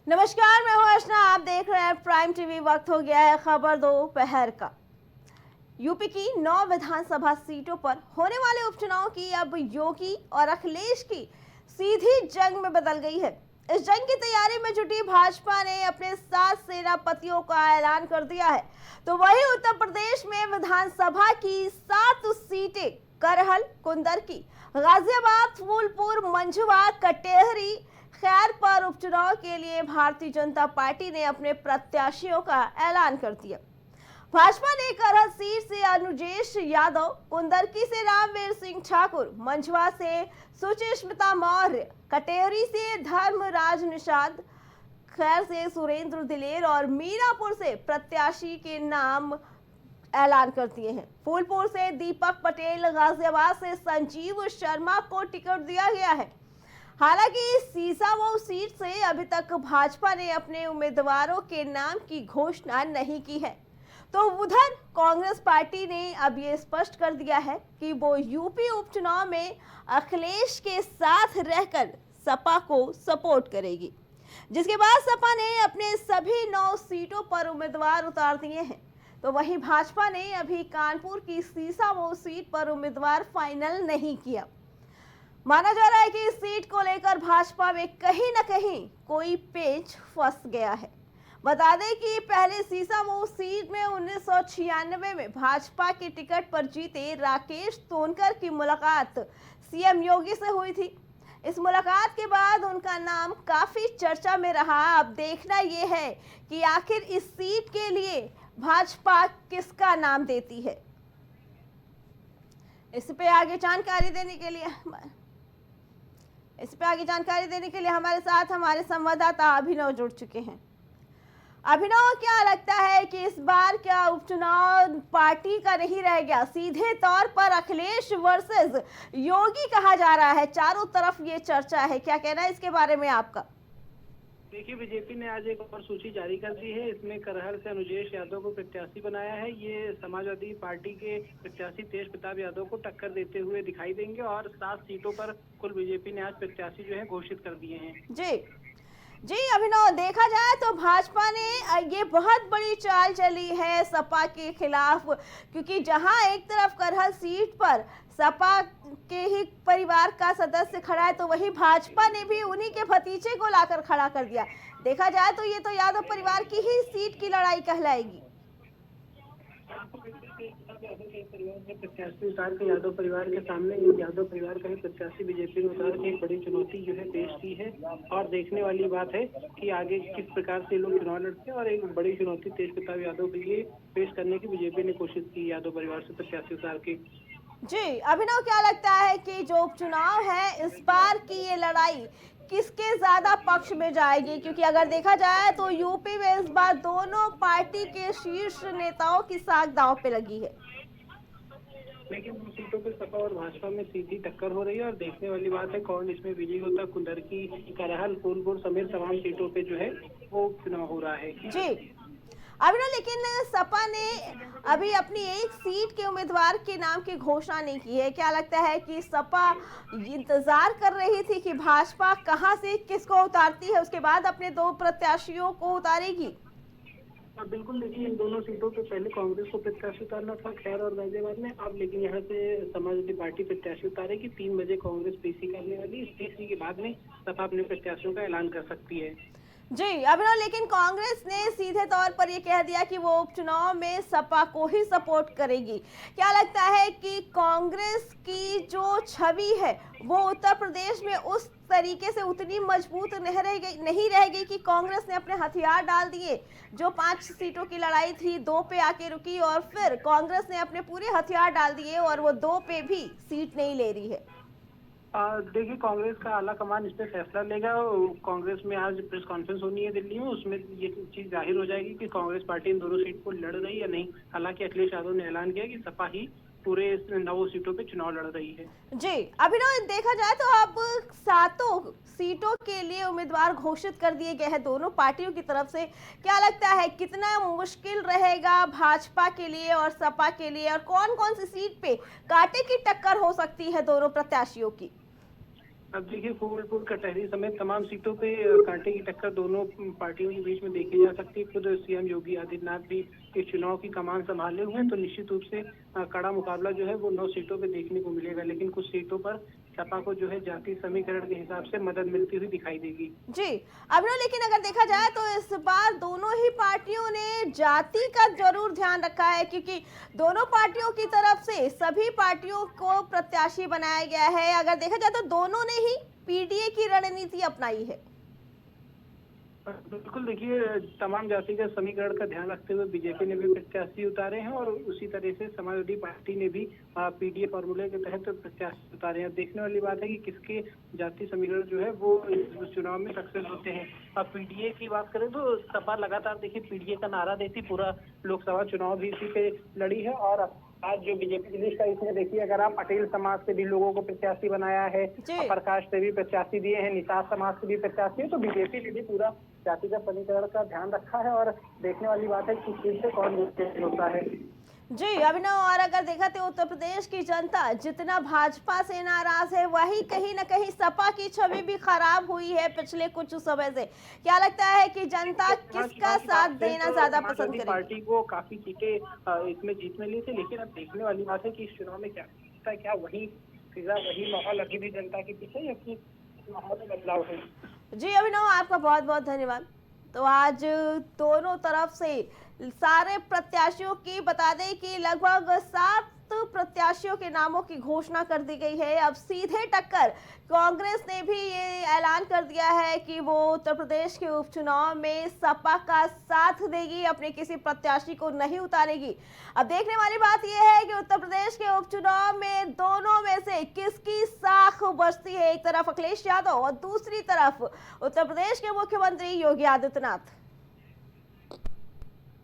नमस्कार, मैं हूं अर्चना। आप देख रहे हैं प्राइम टीवी। वक्त हो गया है खबर दोपहर का। यूपी की 9 विधानसभा सीटों पर होने वाले उपचुनाव की अब योगी और अखिलेश की सीधी जंग में बदल गई है। इस जंग की तैयारी में जुटी भाजपा ने अपने 7 सेनापतियों का ऐलान कर दिया है, तो वहीं उत्तर प्रदेश में विधानसभा की 7 सीटें करहल, कुंदरकी, गाजियाबाद, फूलपुर, मंझवा, कटेहरी, खैर पर उपचुनाव के लिए भारतीय जनता पार्टी ने अपने प्रत्याशियों का ऐलान कर दिया। भाजपा ने करहल सीट से अनुजेश यादव, कुंदरकी से रामवीर सिंह ठाकुर, मंझवा से सुचिस्मिता मौर्य, कटेहरी से धर्मराज निषाद, खैर से सुरेंद्र दिलेर और मीरापुर से प्रत्याशी के नाम ऐलान कर दिए हैं। फूलपुर से दीपक पटेल, गाजियाबाद से संजीव शर्मा को टिकट दिया गया है। हालांकि सीसामऊ सीट से अभी तक भाजपा ने अपने उम्मीदवारों के नाम की घोषणा नहीं की है, तो उधर कांग्रेस पार्टी ने अब ये स्पष्ट कर दिया है कि वो यूपी उपचुनाव में अखिलेश के साथ रहकर सपा को सपोर्ट करेगी, जिसके बाद सपा ने अपने सभी 9 सीटों पर उम्मीदवार उतार दिए हैं। तो वहीं भाजपा ने अभी कानपुर की सीसामऊ सीट पर उम्मीदवार फाइनल नहीं किया। माना जा रहा है कि इस सीट को लेकर भाजपा में कहीं न कहीं कोई पेच फंस गया है। बता दें कि पहले सीसामऊ सीट में 1996 में भाजपा के टिकट पर जीते राकेश तोनकर की मुलाकात सीएम योगी से हुई थी। इस मुलाकात के बाद उनका नाम काफी चर्चा में रहा। अब देखना यह है कि आखिर इस सीट के लिए भाजपा किसका नाम देती है। इस पे आगे जानकारी देने के लिए हमारे साथ हमारे संवाददाता अभिनव जुड़ चुके हैं। अभिनव, क्या लगता है कि इस बार क्या उपचुनाव पार्टी का नहीं रह गया, सीधे तौर पर अखिलेश वर्सेस योगी कहा जा रहा है, चारों तरफ ये चर्चा है, क्या कहना है इसके बारे में आपका? देखिए, बीजेपी ने आज एक और सूची जारी कर दी है। इसमें करहल से अनुजेश यादव को प्रत्याशी बनाया है। ये समाजवादी पार्टी के प्रत्याशी तेज प्रताप यादव को टक्कर देते हुए दिखाई देंगे और 7 सीटों पर कुल बीजेपी ने आज प्रत्याशी जो है घोषित कर दिए हैं। जी अभिनव, देखा जाए तो भाजपा ने ये बहुत बड़ी चाल चली है सपा के खिलाफ, क्योंकि जहां एक तरफ करहल सीट पर सपा के ही परिवार का सदस्य खड़ा है, तो वही भाजपा ने भी उन्हीं के भतीजे को लाकर खड़ा कर दिया। देखा जाए तो ये तो यादव परिवार की ही सीट की लड़ाई कहलाएगी। प्रत्याशी उतार के यादव परिवार के सामने यादव परिवार का ही प्रत्याशी बीजेपी ने उतार के एक बड़ी चुनौती जो है पेश की है और देखने वाली बात है कि आगे किस प्रकार से लोग चुनाव लड़ते हैं। और एक बड़ी चुनौती तेज प्रताप यादव के लिए पेश करने की बीजेपी ने कोशिश की यादव परिवार से प्रत्याशी उतार के। जी अभिनव, क्या लगता है कि जो उपचुनाव है इस बार की ये लड़ाई किसके ज्यादा पक्ष में जाएगी? क्योंकि अगर देखा जाए तो यूपी में इस बार दोनों पार्टी के शीर्ष नेताओं की साख दांव पे लगी है, लेकिन उन सीटों पर सपा और भाजपा में सीधी टक्कर हो रही है और देखने वाली बात है कौन इसमें विजयी होता है। कुंदरकी, करहल, फूलपुर समेत तमाम सीटों पे जो है वो चुनाव हो रहा है। जी अभिनव, लेकिन सपा ने अभी अपनी एक सीट के उम्मीदवार के नाम की घोषणा नहीं की है। क्या लगता है कि सपा इंतजार कर रही थी कि भाजपा कहां से किसको उतारती है, उसके बाद अपने 2 प्रत्याशियों को उतारेगी? बिल्कुल, देखिए इन दोनों सीटों पे पहले कांग्रेस को प्रत्याशी उतारना था, खैर और गाजियाबाद में। अब लेकिन यहाँ से समाजवादी पार्टी प्रत्याशी उतारेगी। 3 बजे कांग्रेस पीसी करने वाली। इस पीसी के बाद में सपा अपने प्रत्याशियों का ऐलान कर सकती है। जी अभिनव, लेकिन कांग्रेस ने सीधे तौर पर ये कह दिया कि वो उपचुनाव में सपा को ही सपोर्ट करेगी। क्या लगता है कि कांग्रेस की जो छवि है वो उत्तर प्रदेश में उस तरीके से उतनी मजबूत नहीं रहेगी कि कांग्रेस ने अपने हथियार डाल दिए? जो 5 सीटों की लड़ाई थी 2 पे आके रुकी और फिर कांग्रेस ने अपने पूरे हथियार डाल दिए और वो 2 पे भी सीट नहीं ले रही है। देखिए, कांग्रेस का आला कमान इस पे फैसला लेगा। कांग्रेस में आज प्रेस कॉन्फ्रेंस होनी है दिल्ली में, उसमें ये चीज जाहिर हो जाएगी कि कांग्रेस पार्टी इन दोनों सीट को लड़ रही है या नहीं। हालांकि अखिलेश यादव ने ऐलान किया कि सपा ही पूरे 9 सीटों पे चुनाव लड़ रही है। जी अभिनव, देखा जाए तो अब 7 सीटों के लिए उम्मीदवार घोषित कर दिए गए हैं दोनों पार्टियों की तरफ से। क्या लगता है कितना मुश्किल रहेगा भाजपा के लिए और सपा के लिए, और कौन कौन सी सीट पे कांटे की टक्कर हो सकती है दोनों प्रत्याशियों की? अब देखिए फूलपुर कटहरी समेत तमाम सीटों पे कांटे की टक्कर दोनों पार्टियों के बीच में देखी जा सकती है। खुद सीएम योगी आदित्यनाथ भी इस चुनाव की कमान संभाले हुए हैं, तो निश्चित रूप से कड़ा मुकाबला जो है वो 9 सीटों पे देखने को मिलेगा। लेकिन कुछ सीटों पर सपा को जो है जाति समीकरण के हिसाब से मदद मिलती हुई दिखाई देगी। जी अभिनव, लेकिन अगर देखा जाए तो इस बार दोनों ही पार्टियों ने जाति का जरूर ध्यान रखा है, क्योंकि दोनों पार्टियों की तरफ से सभी पार्टियों को प्रत्याशी बनाया गया है। अगर देखा जाए तो दोनों ने ही पीडीए की रणनीति अपनाई है। बिल्कुल, देखिए तमाम जाति का समीकरण का ध्यान रखते हुए बीजेपी ने भी प्रत्याशी उतारे हैं और उसी तरह से समाजवादी पार्टी ने भी पीडीए फॉर्मूले के तहत प्रत्याशी उतारे हैं। देखने वाली बात है कि किसके जाति समीकरण जो है वो इस चुनाव में सक्सेस होते हैं। अब पीडीए की बात करें तो सपा लगातार देखिए पीडीए का नारा देती पूरा लोकसभा चुनाव भी इसी पे लड़ी है। और आज जो बीजेपी की लिस्ट है इसमें देखिए अगर आप पटेल समाज से भी लोगों को प्रत्याशी बनाया है, प्रकाश से भी प्रत्याशी दिए हैं, निषाद समाज से भी प्रत्याशी है, तो बीजेपी ने भी पूरा जाति का समीकरण का ध्यान रखा है। और देखने वाली बात है कि किस से कौन होता है। जी अभिनव, और अगर देखा तो उत्तर प्रदेश की जनता जितना भाजपा से नाराज है, वही कहीं ना कहीं सपा की छवि भी खराब हुई है पिछले कुछ समय से। क्या लगता है कि जनता किसका साथ देना ज्यादा पसंद करेगी? पार्टी को काफी सीटें इसमें जीतने ली थी, लेकिन अब देखने वाली बात है कि इस चुनाव में क्या वही फिजा वही माहौल अभी भी जनता के पीछे या फिर माहौल में बदलाव है? जी अभिनव, आपका बहुत बहुत धन्यवाद। तो आज दोनों तरफ से सारे प्रत्याशियों की बता दें कि लगभग 7 प्रत्याशियों के नामों की घोषणा कर दी गई है। अब सीधे टक्कर कांग्रेस ने भी ये ऐलान कर दिया है कि वो उत्तर प्रदेश के उपचुनाव में सपा का साथ देगी, अपने किसी प्रत्याशी को नहीं उतारेगी। अब देखने वाली बात यह है कि उत्तर प्रदेश के उपचुनाव में दोनों में से किसकी साख बचती है। एक तरफ अखिलेश यादव और दूसरी तरफ उत्तर प्रदेश के मुख्यमंत्री योगी आदित्यनाथ।